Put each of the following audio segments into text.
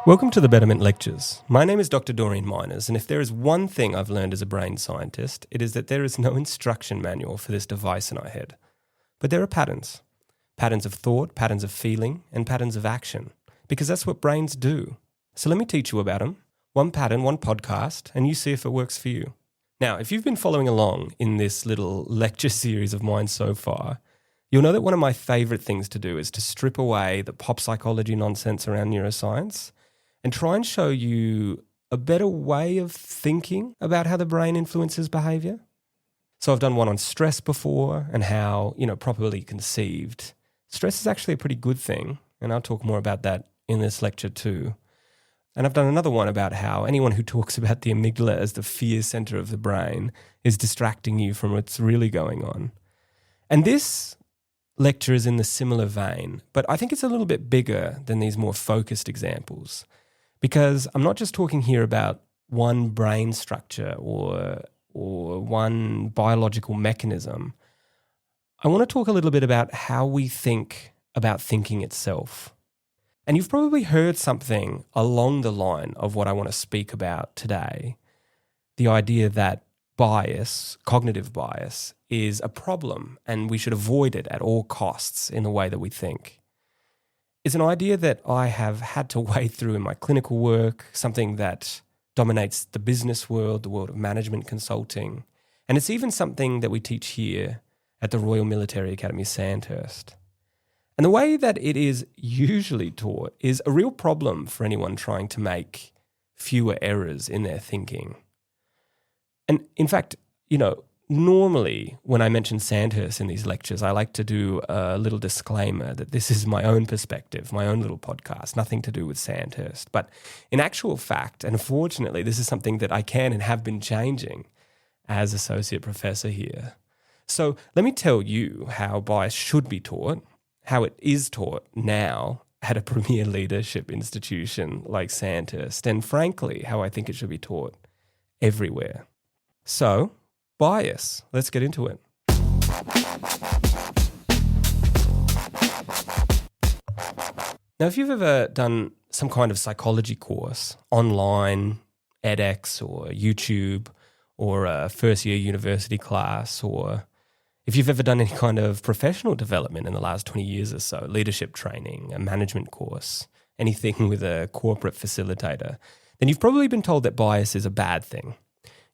Welcome to the Betterment Lectures. My name is Dr. Doreen Miners, and if there is one thing I've learned as a brain scientist, it is that there is no instruction manual for this device in our head. But there are patterns. Patterns of thought, patterns of feeling, and patterns of action. Because that's what brains do. So let me teach you about them. One pattern, one podcast, and you see if it works for you. Now, if you've been following along in this little lecture series of mine so far, you'll know that one of my favourite things to do is to strip away the pop psychology nonsense around neuroscience and try and show you a better way of thinking about how the brain influences behaviour. So I've done one on stress before and how, properly conceived, stress is actually a pretty good thing, and I'll talk more about that in this lecture too. And I've done another one about how anyone who talks about the amygdala as the fear centre of the brain is distracting you from what's really going on. And this lecture is in the similar vein, but I think it's a little bit bigger than these more focused examples. Because I'm not just talking here about one brain structure or one biological mechanism. I want to talk a little bit about how we think about thinking itself. And you've probably heard something along the line of what I want to speak about today. The idea that bias, cognitive bias, is a problem and we should avoid it at all costs in the way that we think. It's an idea that I have had to wade through in my clinical work, something that dominates the business world, the world of management consulting, and it's even something that we teach here at the Royal Military Academy Sandhurst. And the way that it is usually taught is a real problem for anyone trying to make fewer errors in their thinking. And in fact, normally when I mention Sandhurst in these lectures, I like to do a little disclaimer that this is my own perspective, my own little podcast, nothing to do with Sandhurst. But in actual fact, and unfortunately, this is something that I can and have been changing as associate professor here. So let me tell you how bias should be taught, how it is taught now at a premier leadership institution like Sandhurst, and frankly, how I think it should be taught everywhere. So, bias. Let's get into it. Now, if you've ever done some kind of psychology course online, edX or YouTube, or a first-year university class, or if you've ever done any kind of professional development in the last 20 years or so, leadership training, a management course, anything with a corporate facilitator, then you've probably been told that bias is a bad thing.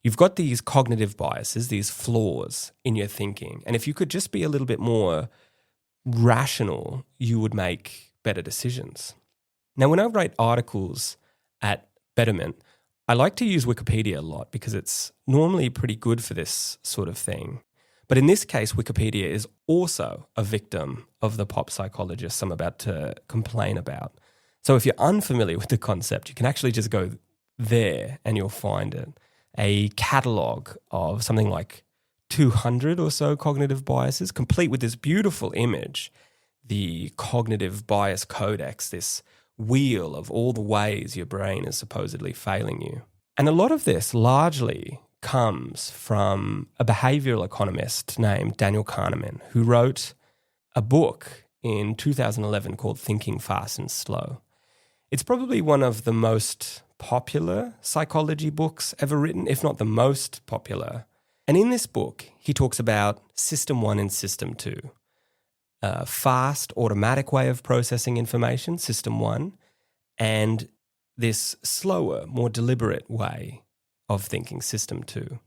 You've got these cognitive biases, these flaws in your thinking. And if you could just be a little bit more rational, you would make better decisions. Now, when I write articles at Betterment, I like to use Wikipedia a lot because it's normally pretty good for this sort of thing. But in this case, Wikipedia is also a victim of the pop psychologists I'm about to complain about. So if you're unfamiliar with the concept, you can actually just go there and you'll find it. A catalogue of something like 200 or so cognitive biases, complete with this beautiful image, the cognitive bias codex, this wheel of all the ways your brain is supposedly failing you. And a lot of this largely comes from a behavioural economist named Daniel Kahneman, who wrote a book in 2011 called Thinking Fast and Slow. It's probably one of the most popular psychology books ever written, if not the most popular. And in this book, he talks about System 1 and System 2. A fast, automatic way of processing information, System 1, and this slower, more deliberate way of thinking, System 2.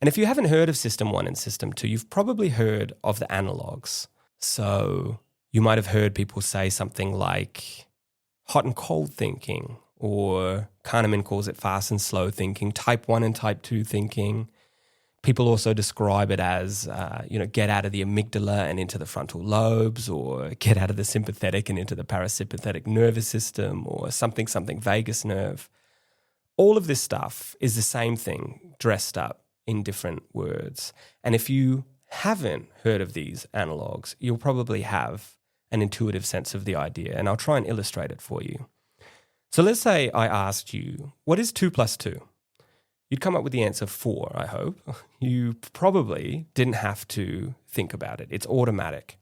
And if you haven't heard of System 1 and System 2, you've probably heard of the analogues. So you might have heard people say something like hot and cold thinking, or Kahneman calls it fast and slow thinking, type 1 and type 2 thinking. People also describe it as, get out of the amygdala and into the frontal lobes, or get out of the sympathetic and into the parasympathetic nervous system, or something vagus nerve. All of this stuff is the same thing dressed up in different words. And if you haven't heard of these analogues, you'll probably have an intuitive sense of the idea, and I'll try and illustrate it for you. So let's say I asked you, what is 2 plus 2? You'd come up with the answer 4, I hope. You probably didn't have to think about it. It's automatic.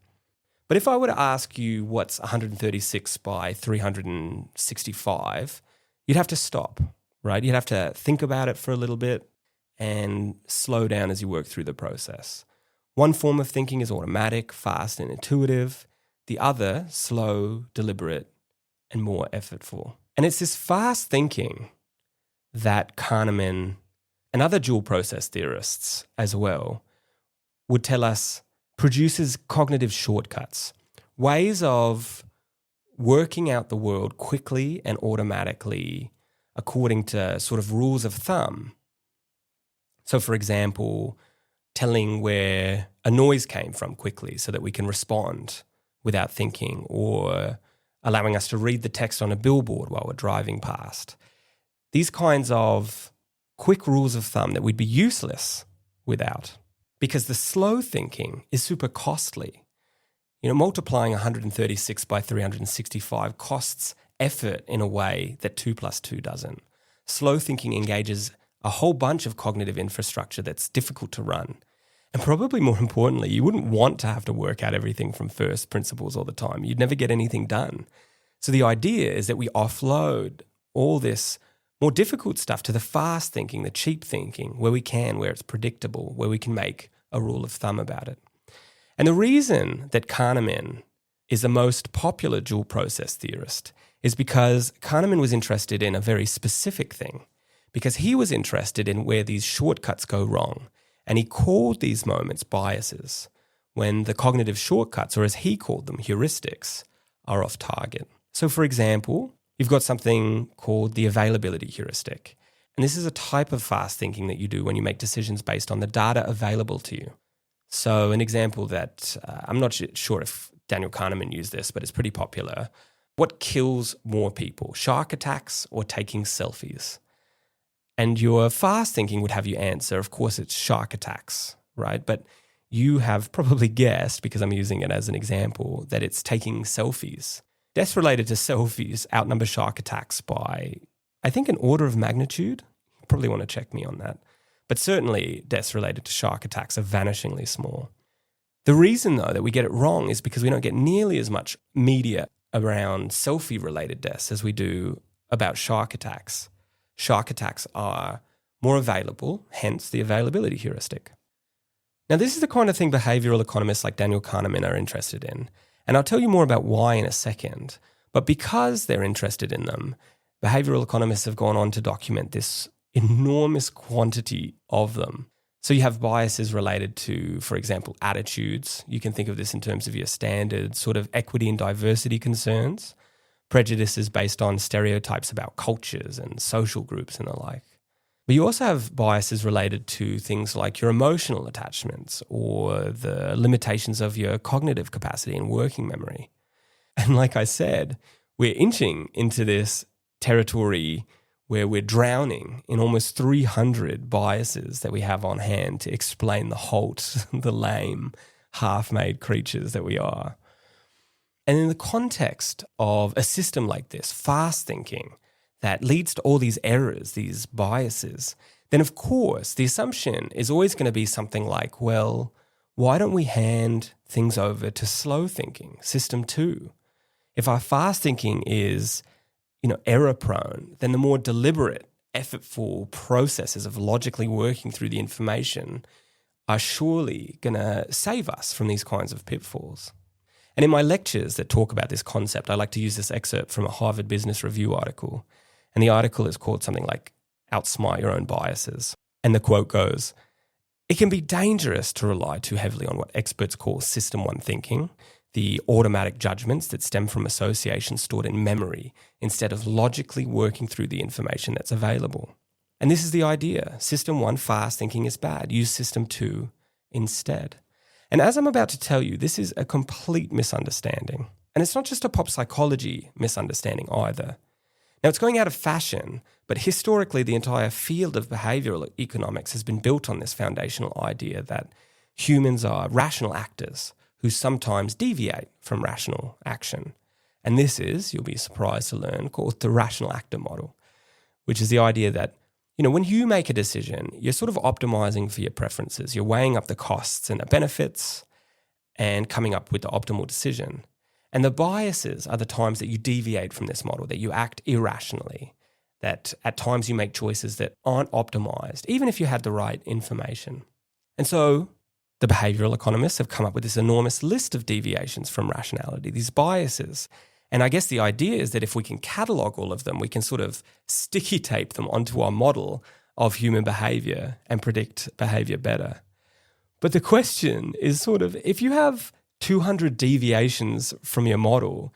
But if I were to ask you what's 136 by 365, you'd have to stop, right? You'd have to think about it for a little bit and slow down as you work through the process. One form of thinking is automatic, fast, and intuitive. The other, slow, deliberate, and more effortful. And it's this fast thinking that Kahneman and other dual process theorists as well would tell us produces cognitive shortcuts, ways of working out the world quickly and automatically according to sort of rules of thumb. So, for example, telling where a noise came from quickly so that we can respond without thinking, or allowing us to read the text on a billboard while we're driving past. These kinds of quick rules of thumb that we'd be useless without, because the slow thinking is super costly. Multiplying 136 by 365 costs effort in a way that 2 plus 2 doesn't. Slow thinking engages a whole bunch of cognitive infrastructure that's difficult to run. And probably more importantly, you wouldn't want to have to work out everything from first principles all the time. You'd never get anything done. So the idea is that we offload all this more difficult stuff to the fast thinking, the cheap thinking, where it's predictable, where we can make a rule of thumb about it. And the reason that Kahneman is the most popular dual process theorist is because Kahneman was interested in a very specific thing, because he was interested in where these shortcuts go wrong. And he called these moments biases, when the cognitive shortcuts, or as he called them, heuristics, are off target. So for example, you've got something called the availability heuristic. And this is a type of fast thinking that you do when you make decisions based on the data available to you. So an example that I'm not sure if Daniel Kahneman used this, but it's pretty popular. What kills more people, shark attacks or taking selfies? And your fast thinking would have you answer, of course, it's shark attacks, right? But you have probably guessed, because I'm using it as an example, that it's taking selfies. Deaths related to selfies outnumber shark attacks by, I think, an order of magnitude. You probably want to check me on that. But certainly deaths related to shark attacks are vanishingly small. The reason, though, that we get it wrong is because we don't get nearly as much media around selfie-related deaths as we do about shark attacks. Shark attacks are more available, hence the availability heuristic. Now, this is the kind of thing behavioral economists like Daniel Kahneman are interested in, and I'll tell you more about why in a second. But because they're interested in them, behavioral economists have gone on to document this enormous quantity of them. So you have biases related to, for example, attitudes. You can think of this in terms of your standard sort of equity and diversity concerns. Prejudices based on stereotypes about cultures and social groups and the like. But you also have biases related to things like your emotional attachments or the limitations of your cognitive capacity and working memory. And like I said, we're inching into this territory where we're drowning in almost 300 biases that we have on hand to explain the halt, the lame, half-made creatures that we are. And in the context of a system like this, fast thinking, that leads to all these errors, these biases, then of course the assumption is always going to be something like, well, why don't we hand things over to slow thinking, system 2? If our fast thinking is, error prone, then the more deliberate, effortful processes of logically working through the information are surely going to save us from these kinds of pitfalls. And in my lectures that talk about this concept, I like to use this excerpt from a Harvard Business Review article. And the article is called something like Outsmart Your Own Biases. And the quote goes, "It can be dangerous to rely too heavily on what experts call System 1 thinking, the automatic judgments that stem from association stored in memory, instead of logically working through the information that's available." And this is the idea. System 1, fast thinking, is bad. Use System 2 instead. And as I'm about to tell you, this is a complete misunderstanding. And it's not just a pop psychology misunderstanding either. Now, it's going out of fashion, but historically the entire field of behavioral economics has been built on this foundational idea that humans are rational actors who sometimes deviate from rational action. And this is, you'll be surprised to learn, called the rational actor model, which is the idea that, when you make a decision, you're sort of optimizing for your preferences. You're weighing up the costs and the benefits and coming up with the optimal decision. And the biases are the times that you deviate from this model, that you act irrationally, that at times you make choices that aren't optimized, even if you had the right information. And so the behavioral economists have come up with this enormous list of deviations from rationality, these biases. And I guess the idea is that if we can catalog all of them, we can sort of sticky tape them onto our model of human behavior and predict behavior better. But the question is sort of, if you have 200 deviations from your model,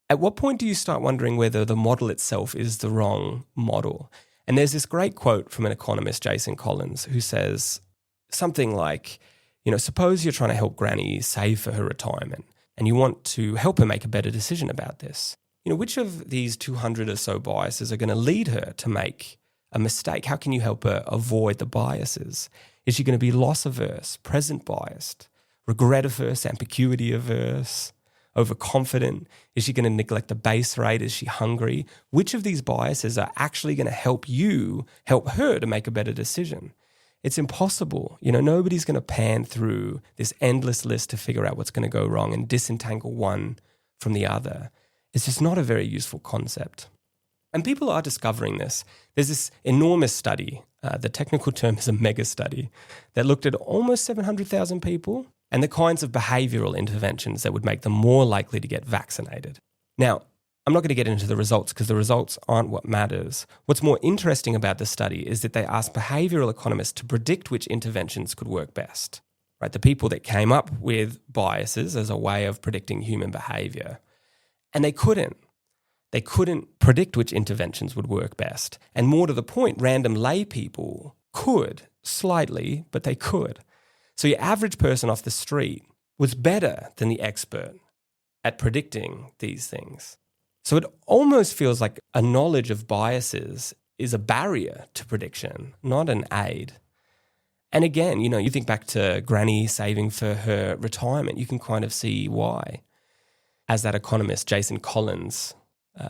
at what point do you start wondering whether the model itself is the wrong model? And there's this great quote from an economist, Jason Collins, who says something like, suppose you're trying to help Granny save for her retirement and you want to help her make a better decision about this. Which of these 200 or so biases are going to lead her to make a mistake? How can you help her avoid the biases? Is she going to be loss averse, present biased, regret averse, ambiguity averse, overconfident? Is she going to neglect the base rate? Is she hungry? Which of these biases are actually going to help her to make a better decision? It's impossible. Nobody's going to pan through this endless list to figure out what's going to go wrong and disentangle one from the other. It's just not a very useful concept. And people are discovering this. There's this enormous study, the technical term is a mega study, that looked at almost 700,000 people and the kinds of behavioral interventions that would make them more likely to get vaccinated. Now, I'm not going to get into the results because the results aren't what matters. What's more interesting about the study is that they asked behavioral economists to predict which interventions could work best. Right? The people that came up with biases as a way of predicting human behavior. And they couldn't. They couldn't predict which interventions would work best. And more to the point, random lay people could, slightly, but they could. So your average person off the street was better than the expert at predicting these things. So it almost feels like a knowledge of biases is a barrier to prediction, not an aid. And again, you think back to Granny saving for her retirement, you can kind of see why. As that economist, Jason Collins,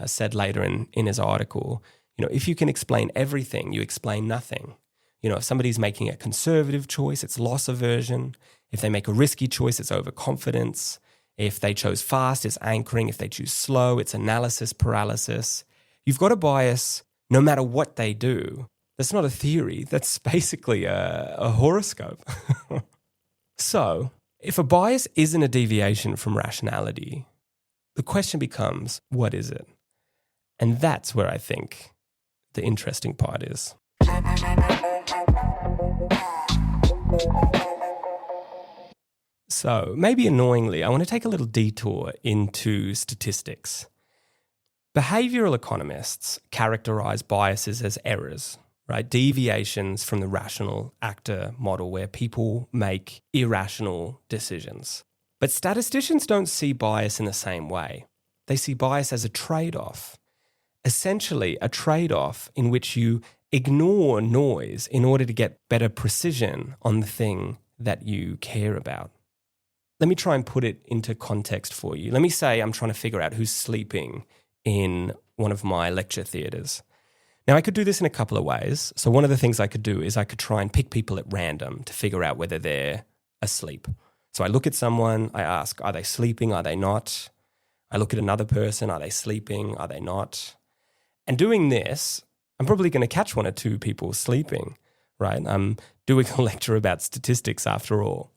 said later in his article, if you can explain everything, you explain nothing. If somebody's making a conservative choice, it's loss aversion. If they make a risky choice, it's overconfidence. If they chose fast, it's anchoring. If they choose slow, it's analysis paralysis. You've got a bias no matter what they do. That's not a theory. That's basically a horoscope. So, if a bias isn't a deviation from rationality, the question becomes, what is it? And that's where I think the interesting part is. So, maybe annoyingly, I want to take a little detour into statistics. Behavioral economists characterize biases as errors, right? Deviations from the rational actor model where people make irrational decisions. But statisticians don't see bias in the same way. They see bias as a trade-off. Essentially, a trade-off in which you ignore noise in order to get better precision on the thing that you care about. Let me try and put it into context for you. Let me say I'm trying to figure out who's sleeping in one of my lecture theatres. Now, I could do this in a couple of ways. So one of the things I could do is I could try and pick people at random to figure out whether they're asleep. So I look at someone, I ask, are they sleeping, are they not? I look at another person, are they sleeping, are they not? And doing this, I'm probably going to catch one or two people sleeping, right? I'm doing a lecture about statistics after all.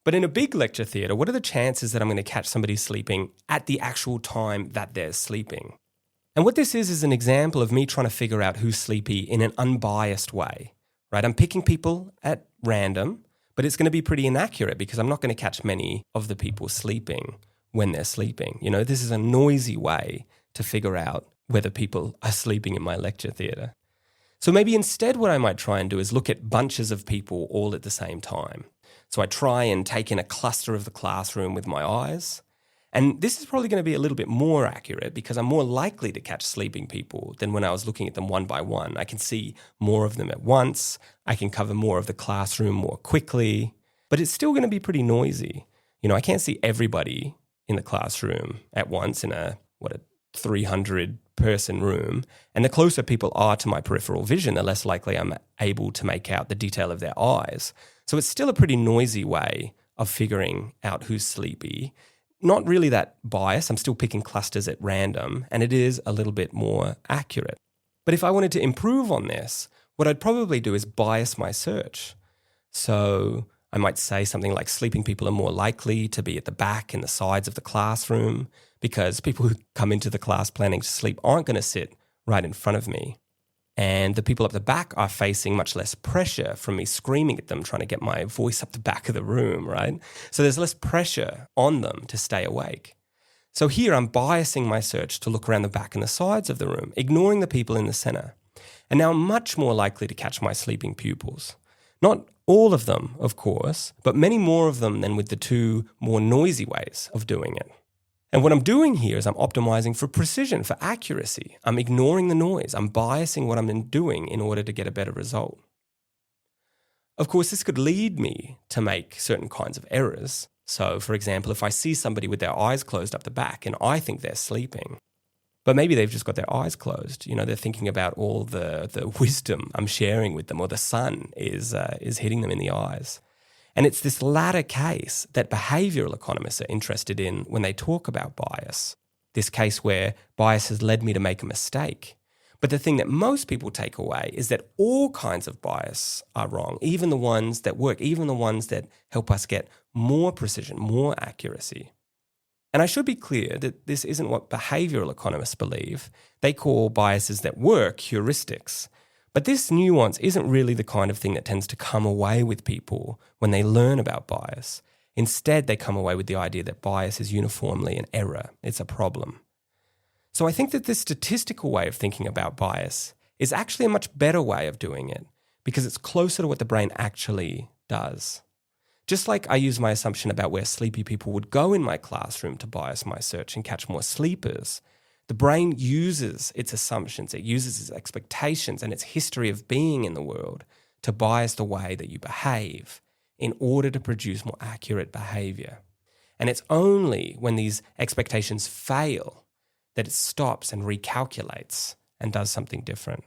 But in a big lecture theatre, what are the chances that I'm going to catch somebody sleeping at the actual time that they're sleeping? And what this is an example of me trying to figure out who's sleepy in an unbiased way, right? I'm picking people at random, but it's going to be pretty inaccurate because I'm not going to catch many of the people sleeping when they're sleeping. This is a noisy way to figure out whether people are sleeping in my lecture theatre. So maybe instead what I might try and do is look at bunches of people all at the same time. So I try and take in a cluster of the classroom with my eyes. And this is probably going to be a little bit more accurate because I'm more likely to catch sleeping people than when I was looking at them one by one. I can see more of them at once. I can cover more of the classroom more quickly. But it's still going to be pretty noisy. I can't see everybody in the classroom at once in a 300-person room. And the closer people are to my peripheral vision, the less likely I'm able to make out the detail of their eyes. So it's still a pretty noisy way of figuring out who's sleepy. Not really that biased. I'm still picking clusters at random, and it is a little bit more accurate. But if I wanted to improve on this, what I'd probably do is bias my search. So I might say something like sleeping people are more likely to be at the back and the sides of the classroom because people who come into the class planning to sleep aren't going to sit right in front of me. And the people up the back are facing much less pressure from me screaming at them, trying to get my voice up the back of the room, right? So there's less pressure on them to stay awake. So here I'm biasing my search to look around the back and the sides of the room, ignoring the people in the center. And now I'm much more likely to catch my sleeping pupils. Not all of them, of course, but many more of them than with the two more noisy ways of doing it. And what I'm doing here is I'm optimizing for precision, for accuracy. I'm ignoring the noise. I'm biasing what I'm doing in order to get a better result. Of course, this could lead me to make certain kinds of errors. So, for example, if I see somebody with their eyes closed up the back and I think they're sleeping, but maybe they've just got their eyes closed, they're thinking about all the wisdom I'm sharing with them, or the sun is hitting them in the eyes. And it's this latter case that behavioural economists are interested in when they talk about bias. This case where bias has led me to make a mistake. But the thing that most people take away is that all kinds of bias are wrong, even the ones that work, even the ones that help us get more precision, more accuracy. And I should be clear that this isn't what behavioural economists believe. They call biases that work heuristics. But this nuance isn't really the kind of thing that tends to come away with people when they learn about bias. Instead, they come away with the idea that bias is uniformly an error. It's a problem. So I think that this statistical way of thinking about bias is actually a much better way of doing it because it's closer to what the brain actually does. Just like I use my assumption about where sleepy people would go in my classroom to bias my search and catch more sleepers, the brain uses its assumptions, it uses its expectations and its history of being in the world to bias the way that you behave in order to produce more accurate behaviour. And it's only when these expectations fail that it stops and recalculates and does something different.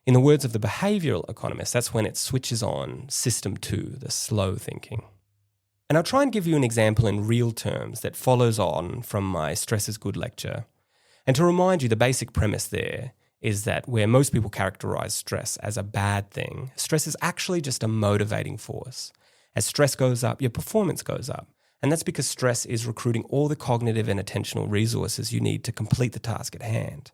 In the words of the behavioural economist, that's when it switches on system 2, the slow thinking. And I'll try and give you an example in real terms that follows on from my Stress is Good lecture. And to remind you, the basic premise there is that where most people characterise stress as a bad thing, stress is actually just a motivating force. As stress goes up, your performance goes up. And that's because stress is recruiting all the cognitive and attentional resources you need to complete the task at hand.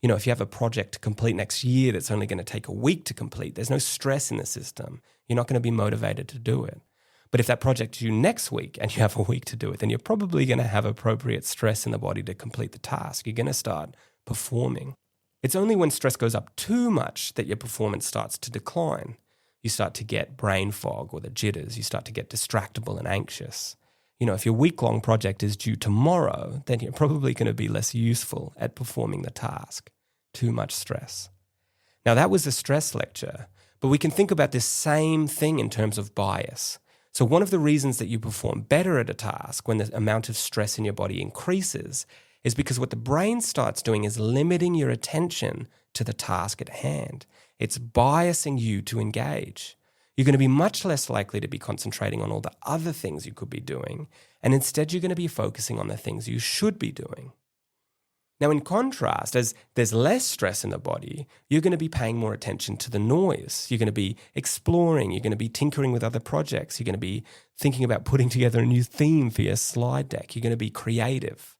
If you have a project to complete next year that's only going to take a week to complete, there's no stress in the system. You're not going to be motivated to do it. But if that project is due next week and you have a week to do it, then you're probably going to have appropriate stress in the body to complete the task. You're going to start performing. It's only when stress goes up too much that your performance starts to decline. You start to get brain fog or the jitters. You start to get distractible and anxious. If your week-long project is due tomorrow, then you're probably going to be less useful at performing the task. Too much stress. Now, that was the stress lecture, but we can think about this same thing in terms of bias. So one of the reasons that you perform better at a task when the amount of stress in your body increases is because what the brain starts doing is limiting your attention to the task at hand. It's biasing you to engage. You're going to be much less likely to be concentrating on all the other things you could be doing, and instead you're going to be focusing on the things you should be doing. Now, in contrast, as there's less stress in the body, you're going to be paying more attention to the noise. You're going to be exploring. You're going to be tinkering with other projects. You're going to be thinking about putting together a new theme for your slide deck. You're going to be creative.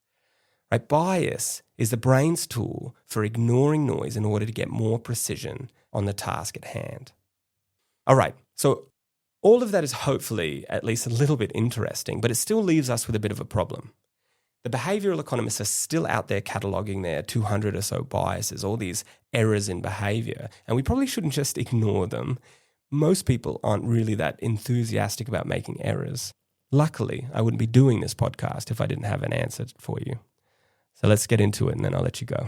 Right? Bias is the brain's tool for ignoring noise in order to get more precision on the task at hand. All right, so all of that is hopefully at least a little bit interesting, but it still leaves us with a bit of a problem. The behavioural economists are still out there cataloguing their 200 or so biases, all these errors in behaviour, and we probably shouldn't just ignore them. Most people aren't really that enthusiastic about making errors. Luckily, I wouldn't be doing this podcast if I didn't have an answer for you. So let's get into it and then I'll let you go.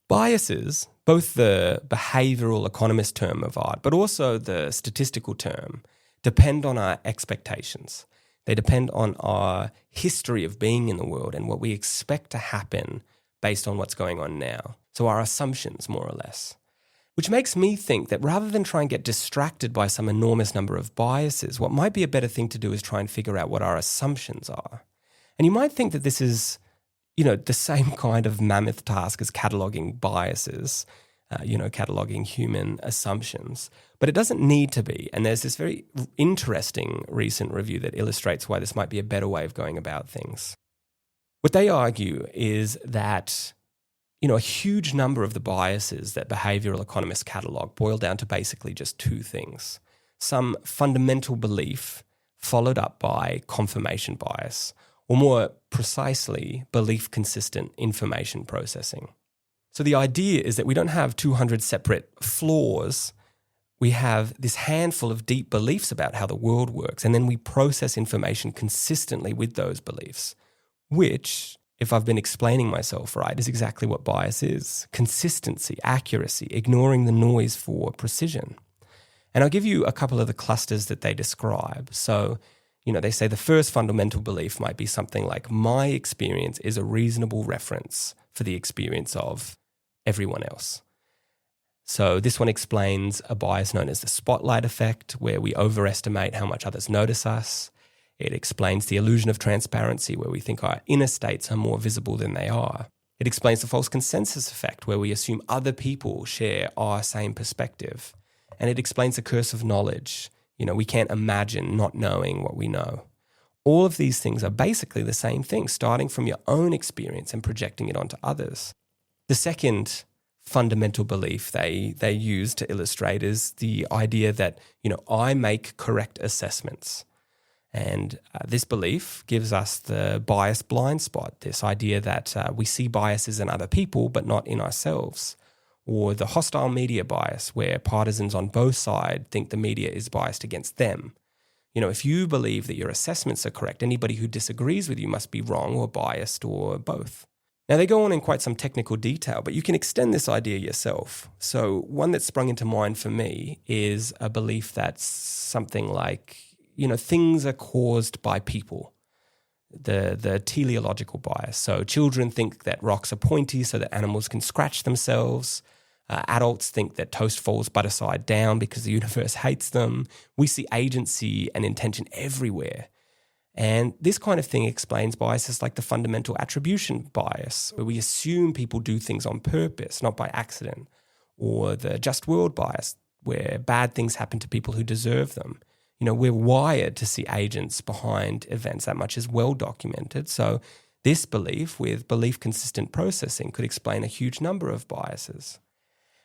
Biases, both the behavioural economist term of art, but also the statistical term, depend on our expectations. They depend on our history of being in the world and what we expect to happen based on what's going on now. So our assumptions, more or less. Which makes me think that rather than try and get distracted by some enormous number of biases, what might be a better thing to do is try and figure out what our assumptions are. And you might think that this is, the same kind of mammoth task as cataloging biases, cataloging human assumptions. But it doesn't need to be. And there's this very interesting recent review that illustrates why this might be a better way of going about things. What they argue is that a huge number of the biases that behavioral economists catalog boil down to basically just two things. Some fundamental belief followed up by confirmation bias, or more precisely, belief-consistent information processing. So the idea is that we don't have 200 separate flaws. We have this handful of deep beliefs about how the world works, and then we process information consistently with those beliefs, which, if I've been explaining myself right, is exactly what bias is. Consistency, accuracy, ignoring the noise for precision. And I'll give you a couple of the clusters that they describe. So, they say the first fundamental belief might be something like, my experience is a reasonable reference for the experience of everyone else. So this one explains a bias known as the spotlight effect, where we overestimate how much others notice us. It explains the illusion of transparency, where we think our inner states are more visible than they are. It explains the false consensus effect, where we assume other people share our same perspective. And it explains the curse of knowledge. We can't imagine not knowing what we know. All of these things are basically the same thing, starting from your own experience and projecting it onto others. The second fundamental belief they use to illustrate is the idea that, I make correct assessments. And this belief gives us the bias blind spot, this idea that we see biases in other people but not in ourselves. Or the hostile media bias, where partisans on both sides think the media is biased against them. If you believe that your assessments are correct, anybody who disagrees with you must be wrong or biased or both. Now, they go on in quite some technical detail, but you can extend this idea yourself. So one that sprung into mind for me is a belief that's something like, things are caused by people. The teleological bias. So children think that rocks are pointy so that animals can scratch themselves. Adults think that toast falls butter side down because the universe hates them. We see agency and intention everywhere. And this kind of thing explains biases like the fundamental attribution bias, where we assume people do things on purpose, not by accident. Or the just world bias, where bad things happen to people who deserve them. We're wired to see agents behind events. That much is well documented. So this belief with belief-consistent processing could explain a huge number of biases.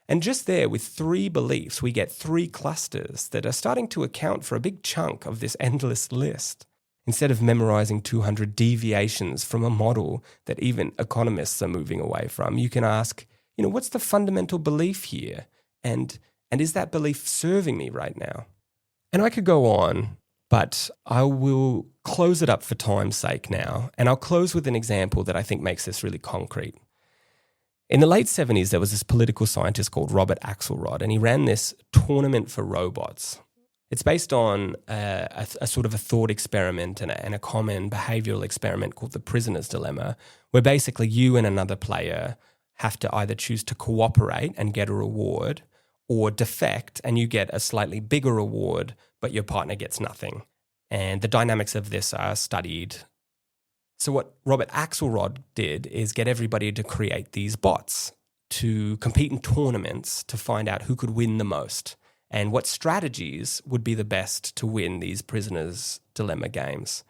And just there, with 3 beliefs, we get 3 clusters that are starting to account for a big chunk of this endless list. Instead of memorizing 200 deviations from a model that even economists are moving away from, you can ask, what's the fundamental belief here? And is that belief serving me right now? And I could go on, but I will close it up for time's sake now. And I'll close with an example that I think makes this really concrete. In the late 70s, there was this political scientist called Robert Axelrod, and he ran this tournament for robots. It's based on a sort of a thought experiment and a common behavioral experiment called the prisoner's dilemma, where basically you and another player have to either choose to cooperate and get a reward or defect and you get a slightly bigger reward, but your partner gets nothing. And the dynamics of this are studied. So what Robert Axelrod did is get everybody to create these bots to compete in tournaments to find out who could win the most and what strategies would be the best to win these prisoner's dilemma games.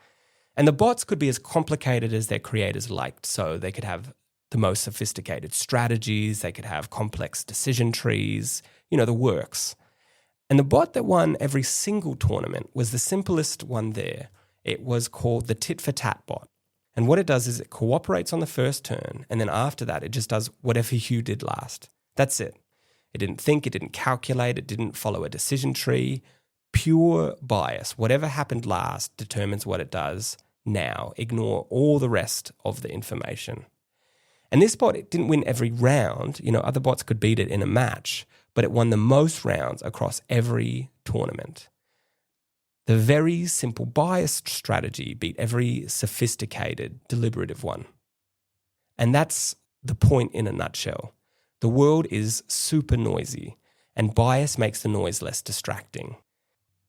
And the bots could be as complicated as their creators liked. So they could have the most sophisticated strategies, they could have complex decision trees, the works. And the bot that won every single tournament was the simplest one there. It was called the tit-for-tat bot. And what it does is it cooperates on the first turn, and then after that, it just does whatever Hugh did last. That's it. It didn't think, it didn't calculate, it didn't follow a decision tree. Pure bias. Whatever happened last determines what it does now. Ignore all the rest of the information. And this bot, it didn't win every round. Other bots could beat it in a match, but it won the most rounds across every tournament. The very simple biased strategy beat every sophisticated, deliberative one. And that's the point in a nutshell. The world is super noisy. and bias makes the noise less distracting.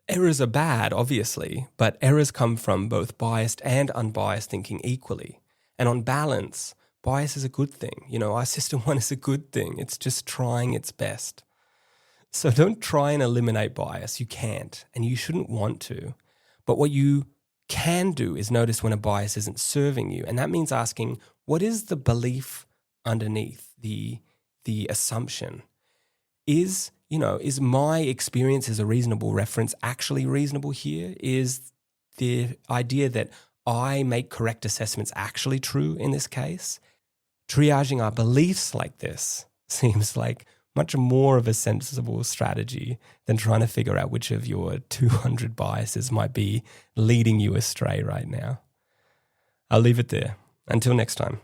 Errors are bad, obviously, but errors come from both biased and unbiased thinking equally. And on balance, bias is a good thing. Our system one is a good thing. It's just trying its best. So don't try and eliminate bias. You can't, and you shouldn't want to. But what you can do is notice when a bias isn't serving you. And that means asking, what is the belief underneath, the assumption? Is my experience as a reasonable reference actually reasonable here? Is the idea that I make correct assessments actually true in this case? Triaging our beliefs like this seems like much more of a sensible strategy than trying to figure out which of your 200 biases might be leading you astray right now. I'll leave it there. Until next time.